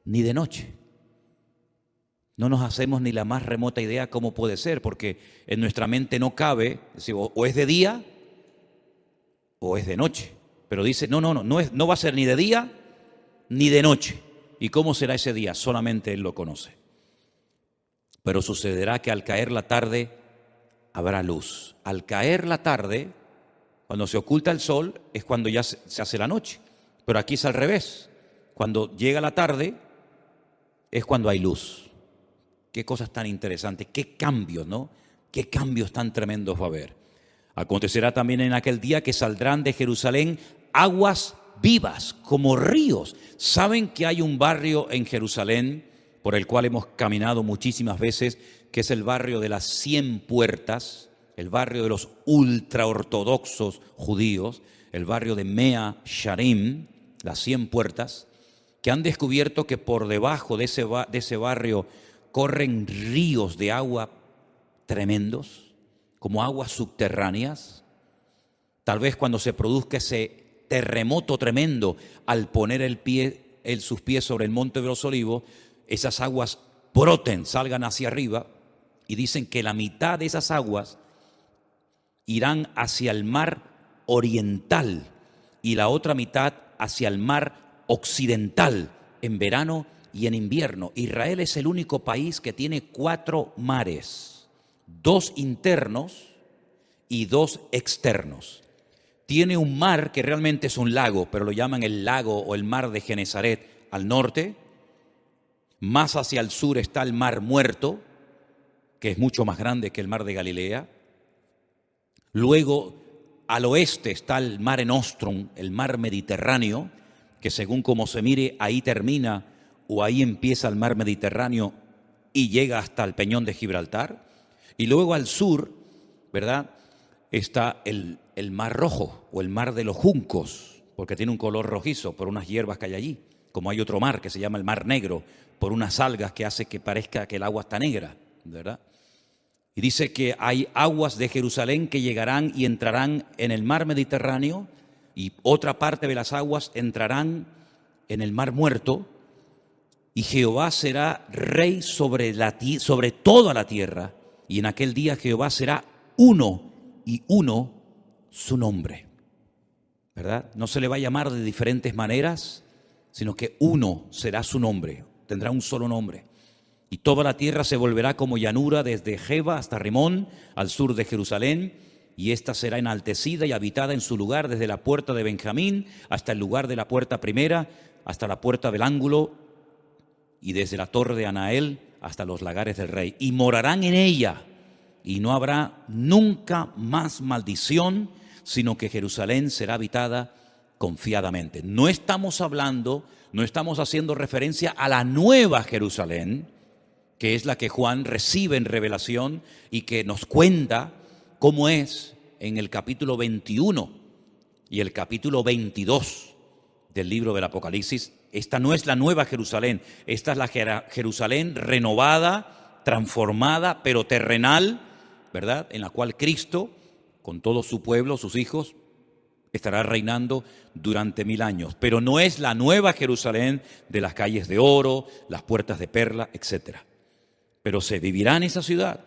ni de noche. No nos hacemos ni la más remota idea cómo puede ser, porque en nuestra mente no cabe, o es de día o es de noche. Pero dice, no va a ser ni de día ni de noche. ¿Y cómo será ese día? Solamente Él lo conoce. Pero sucederá que al caer la tarde habrá luz. Al caer la tarde, cuando se oculta el sol, es cuando ya se hace la noche. Pero aquí es al revés. Cuando llega la tarde, es cuando hay luz. Qué cosas tan interesantes, qué cambios, ¿no? Qué cambios tan tremendos va a haber. Acontecerá también en aquel día que saldrán de Jerusalén aguas vivas como ríos. ¿Saben que hay un barrio en Jerusalén por el cual hemos caminado muchísimas veces, que es el barrio de las 100 puertas, el barrio de los ultraortodoxos judíos, el barrio de Mea Sharim, las 100 puertas, que han descubierto que por debajo de ese barrio corren ríos de agua tremendos, como aguas subterráneas? Tal vez cuando se produzca ese terremoto tremendo, al poner sus pies sobre el monte de los olivos, esas aguas broten, salgan hacia arriba, y dicen que la mitad de esas aguas irán hacia el mar oriental y la otra mitad hacia el mar occidental, en verano y en invierno. Israel es el único país que tiene 4 mares, 2 internos y 2 externos. Tiene un mar que realmente es un lago, pero lo llaman el lago o el mar de Genesaret al norte. Más hacia el sur está el mar Muerto, que es mucho más grande que el mar de Galilea. Luego al oeste está el Mare Nostrum, el mar Mediterráneo, que según como se mire, ahí termina o ahí empieza el mar Mediterráneo y llega hasta el Peñón de Gibraltar. Y luego al sur, ¿verdad?, está el Mar Rojo o el Mar de los Juncos, porque tiene un color rojizo por unas hierbas que hay allí. Como hay otro mar que se llama el Mar Negro, por unas algas que hace que parezca que el agua está negra, ¿verdad? Y dice que hay aguas de Jerusalén que llegarán y entrarán en el mar Mediterráneo, y otra parte de las aguas entrarán en el Mar Muerto, y Jehová será rey sobre toda la tierra, y en aquel día Jehová será uno, y uno su nombre, ¿verdad? No se le va a llamar de diferentes maneras, sino que uno será su nombre, tendrá un solo nombre. Y toda la tierra se volverá como llanura desde Geba hasta Rimón, al sur de Jerusalén, y ésta será enaltecida y habitada en su lugar desde la puerta de Benjamín hasta el lugar de la puerta primera, hasta la puerta del ángulo, y desde la torre de Anael hasta los lagares del rey. Y morarán en ella, y no habrá nunca más maldición, sino que Jerusalén será habitada confiadamente. No estamos haciendo referencia a la nueva Jerusalén, que es la que Juan recibe en revelación y que nos cuenta cómo es en el capítulo 21 y el capítulo 22 del libro del Apocalipsis. Esta no es la nueva Jerusalén, esta es la Jerusalén renovada, transformada, pero terrenal, ¿verdad?, en la cual Cristo, con todo su pueblo, sus hijos, estará reinando durante 1000 años. Pero no es la nueva Jerusalén de las calles de oro, las puertas de perla, etcétera. Pero se vivirá en esa ciudad.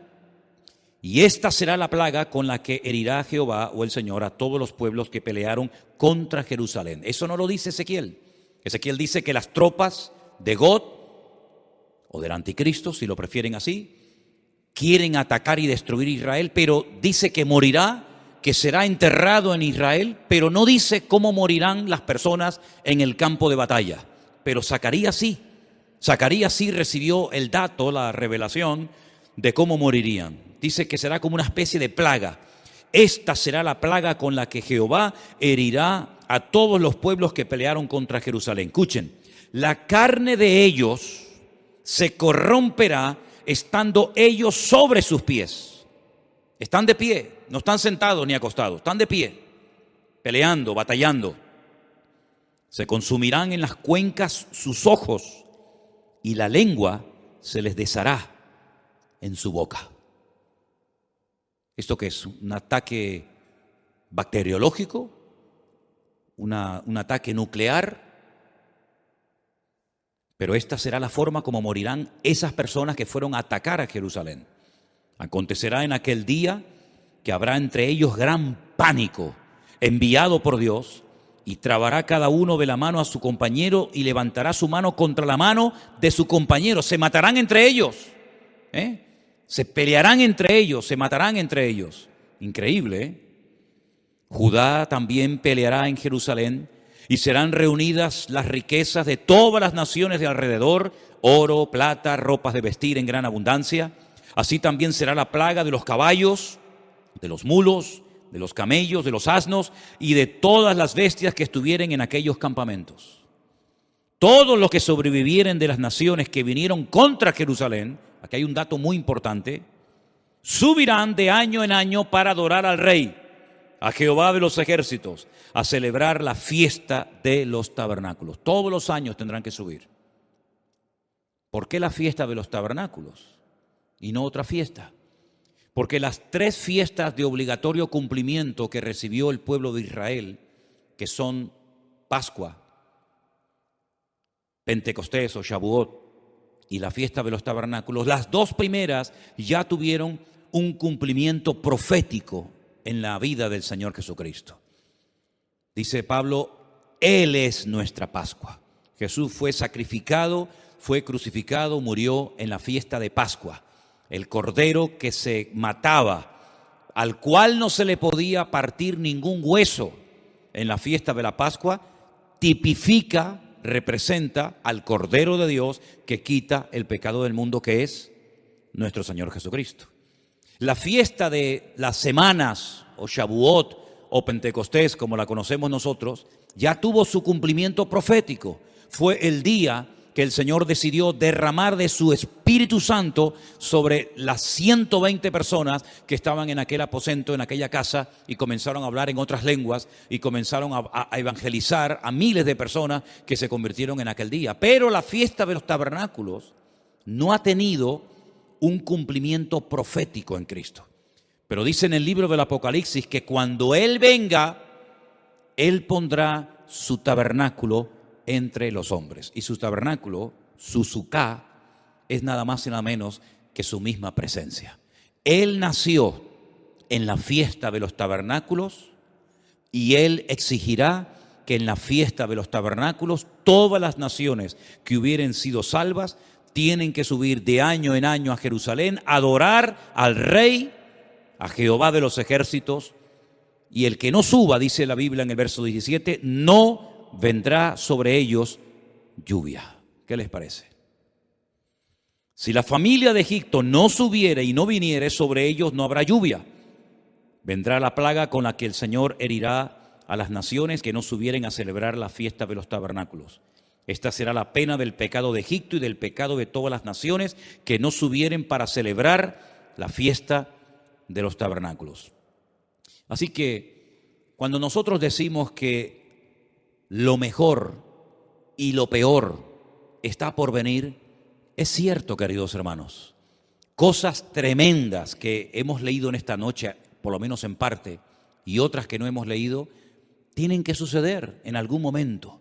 Y esta será la plaga con la que herirá Jehová o el Señor a todos los pueblos que pelearon contra Jerusalén. Eso no lo dice Ezequiel. Ezequiel dice que las tropas de Gog, o del anticristo, si lo prefieren así, quieren atacar y destruir Israel, pero dice que morirá, que será enterrado en Israel, pero no dice cómo morirán las personas en el campo de batalla. Pero Zacarías sí. Zacarías sí recibió el dato, la revelación de cómo morirían. Dice que será como una especie de plaga. Esta será la plaga con la que Jehová herirá a todos los pueblos que pelearon contra Jerusalén. Escuchen, la carne de ellos se corromperá estando ellos sobre sus pies. Están de pie, no están sentados ni acostados, están de pie, peleando, batallando. Se consumirán en las cuencas sus ojos, y la lengua se les deshará en su boca. ¿Esto qué es? ¿Un ataque bacteriológico? ¿Un ataque nuclear? Pero esta será la forma como morirán esas personas que fueron a atacar a Jerusalén. Acontecerá en aquel día que habrá entre ellos gran pánico enviado por Dios, y trabará cada uno de la mano a su compañero y levantará su mano contra la mano de su compañero. Se matarán entre ellos, se pelearán entre ellos, se matarán entre ellos. Increíble, ¿eh? Judá también peleará en Jerusalén, y serán reunidas las riquezas de todas las naciones de alrededor, oro, plata, ropas de vestir en gran abundancia. Así también será la plaga de los caballos, de los mulos, de los camellos, de los asnos y de todas las bestias que estuvieren en aquellos campamentos. Todos los que sobrevivieren de las naciones que vinieron contra Jerusalén, aquí hay un dato muy importante, subirán de año en año para adorar al Rey, a Jehová de los ejércitos, a celebrar la fiesta de los tabernáculos. Todos los años tendrán que subir. ¿Por qué la fiesta de los tabernáculos y no otra fiesta? Porque las 3 fiestas de obligatorio cumplimiento que recibió el pueblo de Israel, que son Pascua, Pentecostés o Shavuot y la fiesta de los tabernáculos, las 2 primeras ya tuvieron un cumplimiento profético en la vida del Señor Jesucristo. Dice Pablo, Él es nuestra Pascua. Jesús fue sacrificado, fue crucificado, murió en la fiesta de Pascua. El cordero que se mataba, al cual no se le podía partir ningún hueso en la fiesta de la Pascua, tipifica, representa al Cordero de Dios que quita el pecado del mundo, que es nuestro Señor Jesucristo. La fiesta de las semanas, o Shavuot, o Pentecostés, como la conocemos nosotros, ya tuvo su cumplimiento profético. Fue el día que el Señor decidió derramar de su Espíritu Santo sobre las 120 personas que estaban en aquel aposento, en aquella casa, y comenzaron a hablar en otras lenguas y comenzaron a evangelizar a miles de personas que se convirtieron en aquel día. Pero la fiesta de los tabernáculos no ha tenido un cumplimiento profético en Cristo. Pero dice en el libro del Apocalipsis que cuando Él venga, Él pondrá su tabernáculo entre los hombres. Y su tabernáculo, su suká, es nada más y nada menos que su misma presencia. Él nació en la fiesta de los tabernáculos y Él exigirá que en la fiesta de los tabernáculos todas las naciones que hubieren sido salvas tienen que subir de año en año a Jerusalén, a adorar al Rey, a Jehová de los ejércitos, y el que no suba, dice la Biblia en el verso 17, no vendrá sobre ellos lluvia. ¿Qué les parece? Si la familia de Egipto no subiere y no viniere, sobre ellos no habrá lluvia. Vendrá la plaga con la que el Señor herirá a las naciones que no subieren a celebrar la fiesta de los tabernáculos. Esta será la pena del pecado de Egipto y del pecado de todas las naciones que no subieren para celebrar la fiesta de los tabernáculos. Así que cuando nosotros decimos que lo mejor y lo peor está por venir, es cierto, queridos hermanos. Cosas tremendas que hemos leído en esta noche, por lo menos en parte, y otras que no hemos leído, tienen que suceder en algún momento.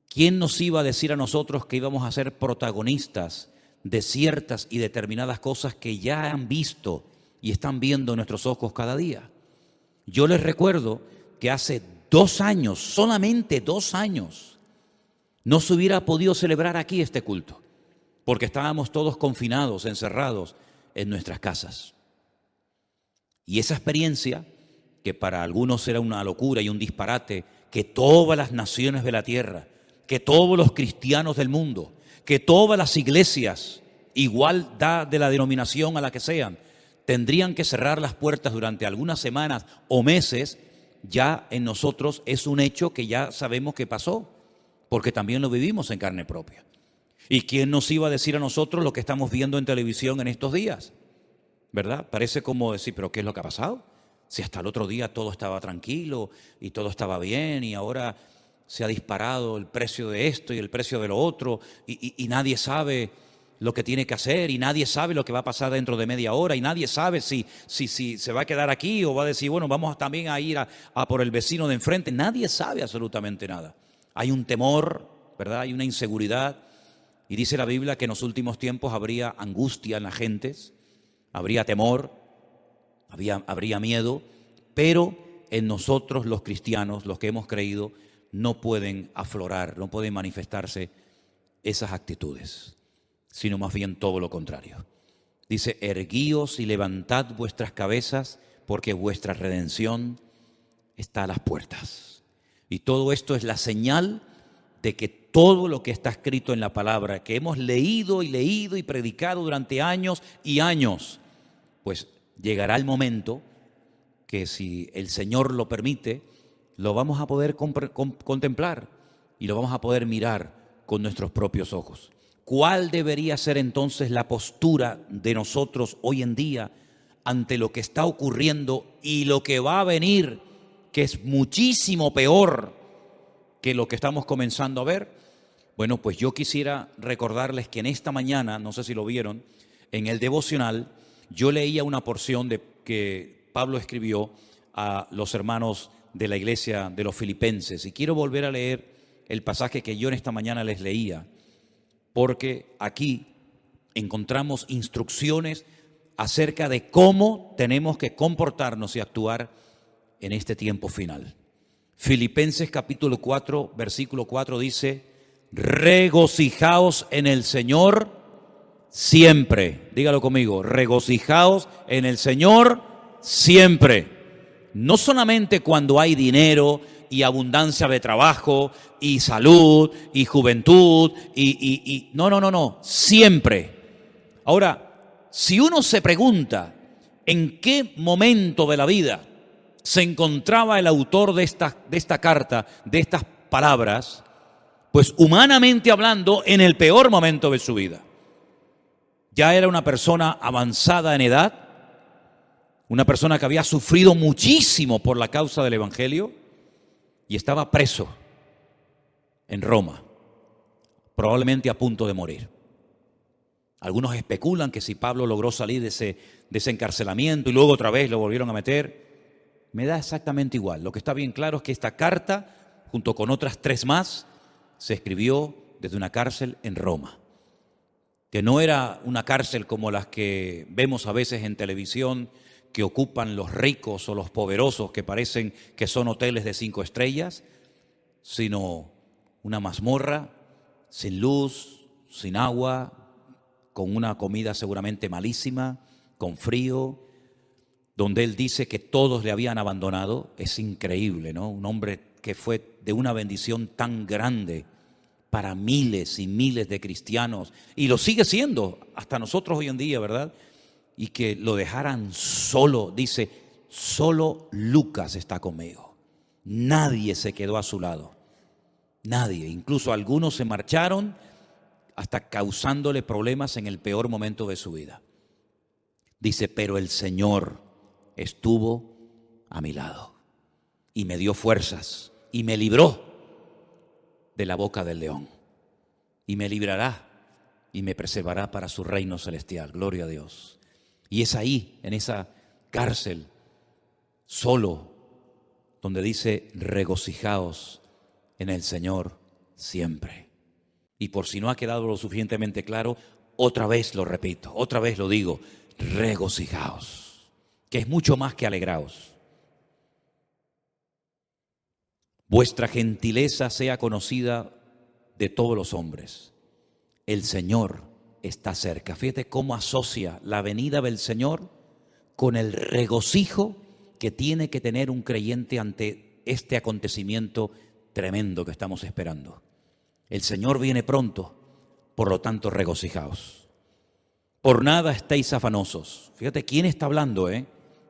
¿Quién nos iba a decir a nosotros que íbamos a ser protagonistas de ciertas y determinadas cosas que ya han visto y están viendo nuestros ojos cada día? Yo les recuerdo que hace 2 años, solamente 2 años, no se hubiera podido celebrar aquí este culto, porque estábamos todos confinados, encerrados en nuestras casas. Y esa experiencia, que para algunos era una locura y un disparate, que todas las naciones de la tierra, que todos los cristianos del mundo, que todas las iglesias, igual da de la denominación a la que sean, tendrían que cerrar las puertas durante algunas semanas o meses, ya en nosotros es un hecho que ya sabemos que pasó, porque también lo vivimos en carne propia. ¿Y quién nos iba a decir a nosotros lo que estamos viendo en televisión en estos días? ¿Verdad? Parece como decir, ¿pero qué es lo que ha pasado? Si hasta el otro día todo estaba tranquilo y todo estaba bien y ahora se ha disparado el precio de esto y el precio de lo otro y nadie sabe lo que tiene que hacer y nadie sabe lo que va a pasar dentro de media hora y nadie sabe si se va a quedar aquí o va a decir, bueno, vamos también a ir a por el vecino de enfrente. Nadie sabe absolutamente nada. Hay un temor, ¿verdad? Hay una inseguridad y dice la Biblia que en los últimos tiempos habría angustia en las gentes, habría temor, habría miedo, pero en nosotros los cristianos, los que hemos creído, no pueden aflorar, no pueden manifestarse esas actitudes, sino más bien todo lo contrario. Dice, erguíos y levantad vuestras cabezas, porque vuestra redención está a las puertas. Y todo esto es la señal de que todo lo que está escrito en la palabra, que hemos leído y predicado durante años y años, pues llegará el momento que, si el Señor lo permite, lo vamos a poder contemplar y lo vamos a poder mirar con nuestros propios ojos. ¿Cuál debería ser entonces la postura de nosotros hoy en día ante lo que está ocurriendo y lo que va a venir, que es muchísimo peor que lo que estamos comenzando a ver? Bueno, pues yo quisiera recordarles que en esta mañana, no sé si lo vieron, en el devocional yo leía una porción que Pablo escribió a los hermanos de la iglesia de los Filipenses, y quiero volver a leer el pasaje que yo en esta mañana les leía, porque aquí encontramos instrucciones acerca de cómo tenemos que comportarnos y actuar en este tiempo final. Filipenses capítulo 4, versículo 4 dice, regocijaos en el Señor siempre. Dígalo conmigo, regocijaos en el Señor siempre. No solamente cuando hay dinero y abundancia de trabajo y salud y juventud no, siempre. Ahora, si uno se pregunta en qué momento de la vida se encontraba el autor de esta carta, de estas palabras, pues humanamente hablando, en el peor momento de su vida. Ya era una persona avanzada en edad, una persona que había sufrido muchísimo por la causa del Evangelio y estaba preso en Roma, probablemente a punto de morir. Algunos especulan que si Pablo logró salir de ese encarcelamiento y luego otra vez lo volvieron a meter, me da exactamente igual. Lo que está bien claro es que esta carta, junto con otras 3 más, se escribió desde una cárcel en Roma, que no era una cárcel como las que vemos a veces en televisión, que ocupan los ricos o los poderosos, que parecen que son hoteles de 5 estrellas, sino una mazmorra, sin luz, sin agua, con una comida seguramente malísima, con frío, donde él dice que todos le habían abandonado. Es increíble, ¿no? Un hombre que fue de una bendición tan grande para miles y miles de cristianos, y lo sigue siendo hasta nosotros hoy en día, ¿verdad? Y que lo dejaran solo, dice, solo Lucas está conmigo. Nadie se quedó a su lado, nadie, incluso algunos se marcharon hasta causándole problemas en el peor momento de su vida. Dice, pero el Señor estuvo a mi lado y me dio fuerzas y me libró de la boca del león y me librará y me preservará para su reino celestial. Gloria a Dios. Y es ahí, en esa cárcel, solo, donde dice, regocijaos en el Señor siempre. Y por si no ha quedado lo suficientemente claro, otra vez lo repito, otra vez lo digo, regocijaos, que es mucho más que alegraos. Vuestra gentileza sea conocida de todos los hombres. El Señor está cerca. Fíjate cómo asocia la venida del Señor con el regocijo que tiene que tener un creyente ante este acontecimiento tremendo que estamos esperando. El Señor viene pronto, por lo tanto regocijaos. Por nada estéis afanosos. Fíjate quién está hablando,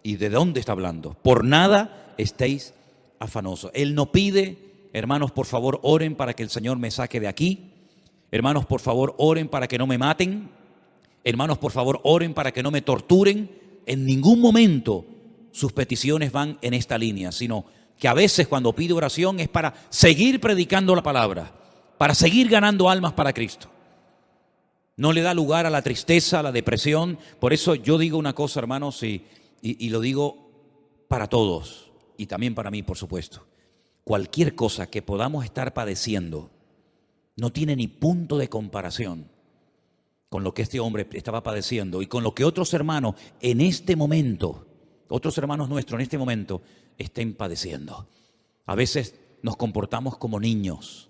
y de dónde está hablando. Por nada estéis afanosos. Él no pide, hermanos, por favor, oren para que el Señor me saque de aquí. Hermanos, por favor, oren para que no me maten. Hermanos, por favor, oren para que no me torturen. En ningún momento sus peticiones van en esta línea, sino que a veces cuando pide oración es para seguir predicando la palabra, para seguir ganando almas para Cristo. No le da lugar a la tristeza, a la depresión. Por eso yo digo una cosa, hermanos, y lo digo para todos, y también para mí, por supuesto. Cualquier cosa que podamos estar padeciendo no tiene ni punto de comparación con lo que este hombre estaba padeciendo y con lo que otros hermanos en este momento, otros hermanos nuestros en este momento, estén padeciendo. A veces nos comportamos como niños.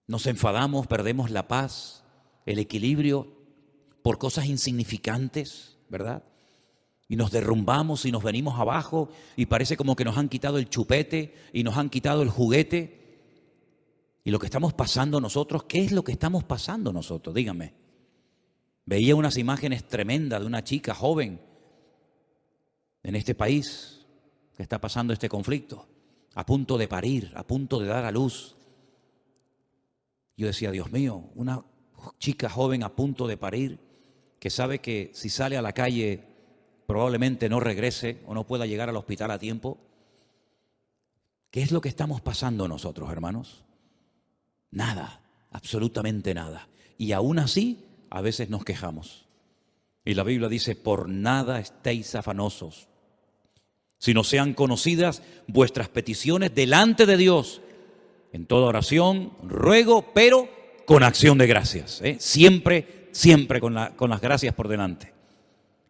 Nos enfadamos, perdemos la paz, el equilibrio por cosas insignificantes, ¿verdad? Y nos derrumbamos y nos venimos abajo y parece como que nos han quitado el chupete y nos han quitado el juguete. Y lo que estamos pasando nosotros, ¿qué es lo que estamos pasando nosotros? Díganme. Veía unas imágenes tremendas de una chica joven en este país que está pasando este conflicto, a punto de parir, a punto de dar a luz. Yo decía, Dios mío, una chica joven a punto de parir, que sabe que si sale a la calle probablemente no regrese o no pueda llegar al hospital a tiempo. ¿Qué es lo que estamos pasando nosotros, hermanos? Nada, absolutamente nada. Y aún así, a veces nos quejamos. Y la Biblia dice, por nada estéis afanosos, sino sean conocidas vuestras peticiones delante de Dios, en toda oración, ruego, pero con acción de gracias. Siempre con las gracias por delante.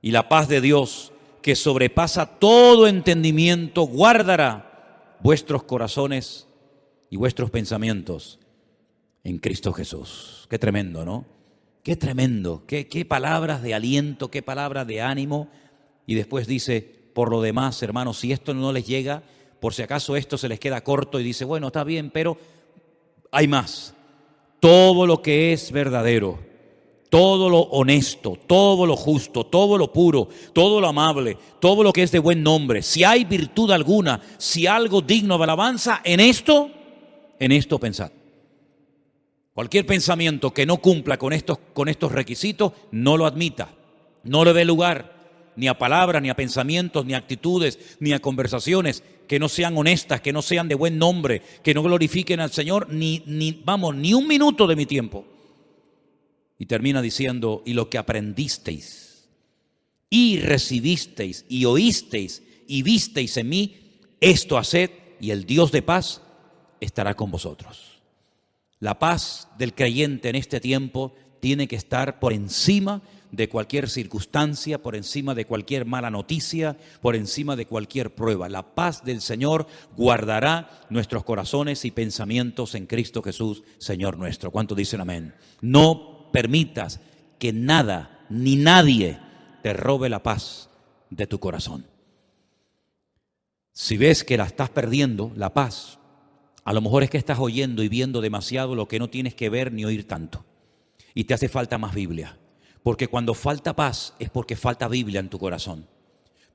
Y la paz de Dios, que sobrepasa todo entendimiento, guardará vuestros corazones y vuestros pensamientos en Cristo Jesús. Qué tremendo, ¿no? Qué tremendo, qué palabras de aliento, qué palabras de ánimo. Y después dice, por lo demás, hermanos, si esto no les llega, por si acaso esto se les queda corto y dice, bueno, está bien, pero hay más. Todo lo que es verdadero, todo lo honesto, todo lo justo, todo lo puro, todo lo amable, todo lo que es de buen nombre, si hay virtud alguna, si algo digno de alabanza, en esto pensad. Cualquier pensamiento que no cumpla con estos requisitos, no lo admita, no le dé lugar ni a palabras, ni a pensamientos, ni a actitudes, ni a conversaciones que no sean honestas, que no sean de buen nombre, que no glorifiquen al Señor, ni un minuto de mi tiempo. Y termina diciendo, y lo que aprendisteis, y recibisteis, y oísteis, y visteis en mí, esto haced, y el Dios de paz estará con vosotros. La paz del creyente en este tiempo tiene que estar por encima de cualquier circunstancia, por encima de cualquier mala noticia, por encima de cualquier prueba. La paz del Señor guardará nuestros corazones y pensamientos en Cristo Jesús, Señor nuestro. ¿Cuántos dicen amén? No permitas que nada ni nadie te robe la paz de tu corazón. Si ves que la estás perdiendo, la paz, a lo mejor es que estás oyendo y viendo demasiado lo que no tienes que ver ni oír tanto. Y te hace falta más Biblia. Porque cuando falta paz es porque falta Biblia en tu corazón.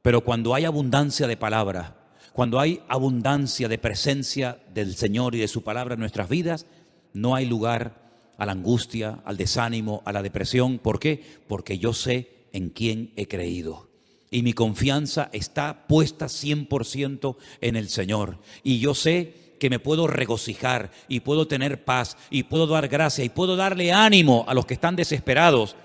Pero cuando hay abundancia de palabra, cuando hay abundancia de presencia del Señor y de su palabra en nuestras vidas, no hay lugar a la angustia, al desánimo, a la depresión. ¿Por qué? Porque yo sé en quién he creído. Y mi confianza está puesta 100% en el Señor. Y yo sé que me puedo regocijar y puedo tener paz y puedo dar gracia y puedo darle ánimo a los que están desesperados.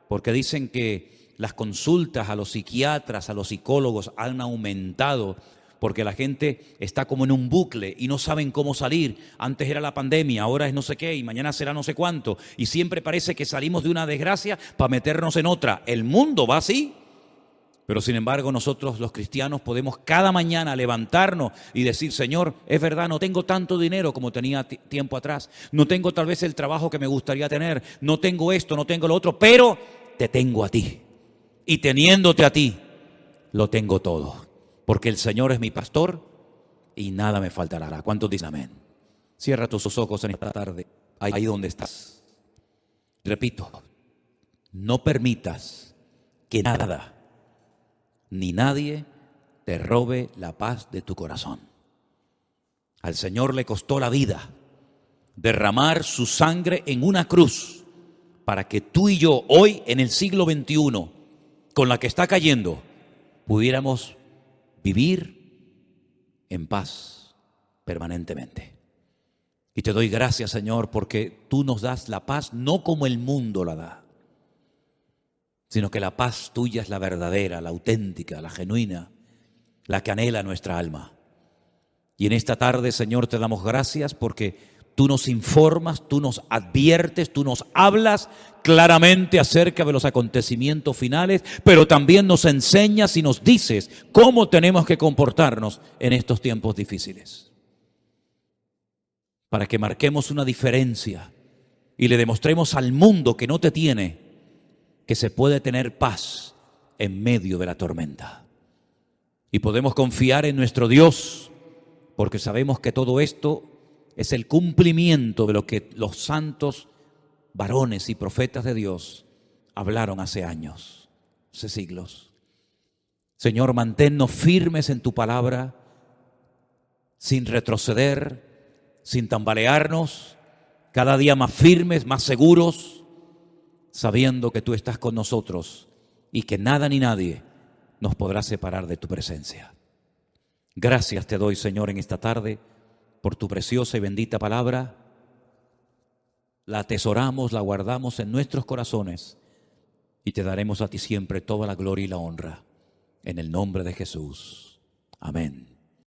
Porque dicen que las consultas a los psiquiatras, a los psicólogos han aumentado porque la gente está como en un bucle y no saben cómo salir. Antes era la pandemia, ahora es no sé qué y mañana será no sé cuánto. Y siempre parece que salimos de una desgracia para meternos en otra. El mundo va así. Pero sin embargo nosotros los cristianos podemos cada mañana levantarnos y decir, Señor, es verdad, no tengo tanto dinero como tenía tiempo atrás. No tengo tal vez el trabajo que me gustaría tener. No tengo esto, no tengo lo otro, pero te tengo a ti. Y teniéndote a ti, lo tengo todo. Porque el Señor es mi pastor y nada me faltará. ¿Cuántos dicen amén? Cierra tus ojos en esta tarde, ahí donde estás. Repito, no permitas que nada ni nadie te robe la paz de tu corazón. Al Señor le costó la vida derramar su sangre en una cruz para que tú y yo hoy en el siglo XXI, con la que está cayendo, pudiéramos vivir en paz permanentemente. Y te doy gracias, Señor, porque tú nos das la paz no como el mundo la da, sino que la paz tuya es la verdadera, la auténtica, la genuina, la que anhela nuestra alma. Y en esta tarde, Señor, te damos gracias porque tú nos informas, tú nos adviertes, tú nos hablas claramente acerca de los acontecimientos finales, pero también nos enseñas y nos dices cómo tenemos que comportarnos en estos tiempos difíciles. Para que marquemos una diferencia y le demostremos al mundo que no te tiene, que se puede tener paz en medio de la tormenta. Y podemos confiar en nuestro Dios, porque sabemos que todo esto es el cumplimiento de lo que los santos varones y profetas de Dios hablaron hace años, hace siglos. Señor, manténnos firmes en tu palabra, sin retroceder, sin tambalearnos, cada día más firmes, más seguros, sabiendo que tú estás con nosotros y que nada ni nadie nos podrá separar de tu presencia. Gracias te doy, Señor, en esta tarde por tu preciosa y bendita palabra. La atesoramos, la guardamos en nuestros corazones y te daremos a ti siempre toda la gloria y la honra. En el nombre de Jesús. Amén.